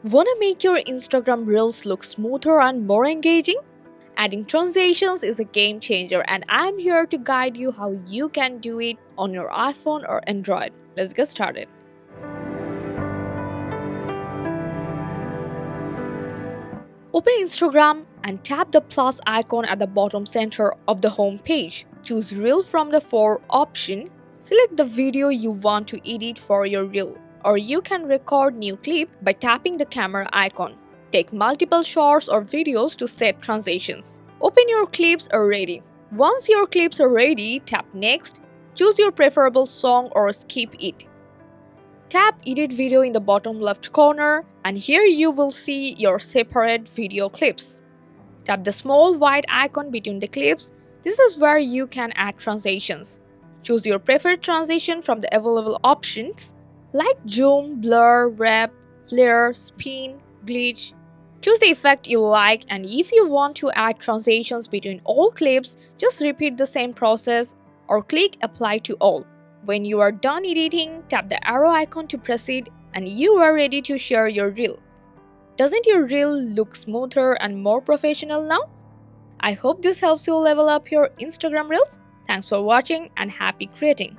Wanna make your Instagram Reels look smoother and more engaging? Adding transitions is a game changer, and I'm here to guide you how you can do it on your iPhone or Android. Let's get started. Open Instagram and tap the plus icon at the bottom center of the home page. Choose Reel from the 4 option. Select the video you want to edit for your reel, or you can record new clip by tapping the camera icon. Take multiple shots or videos to set transitions. Open your clips already. Once your clips are ready, tap next. Choose your preferable song or skip it. Tap Edit Video in the bottom left corner, and here you will see your separate video clips. Tap the small white icon between the clips. This is where you can add transitions. Choose your preferred transition from the available options like zoom, blur, wrap, flare, spin, glitch. Choose the effect you like, and if you want to add transitions between all clips, just repeat the same process or click Apply to All. When you are done editing, tap the arrow icon to proceed, and you are ready to share your reel. Doesn't your reel look smoother and more professional now? I hope this helps you level up your Instagram reels. Thanks for watching and happy creating.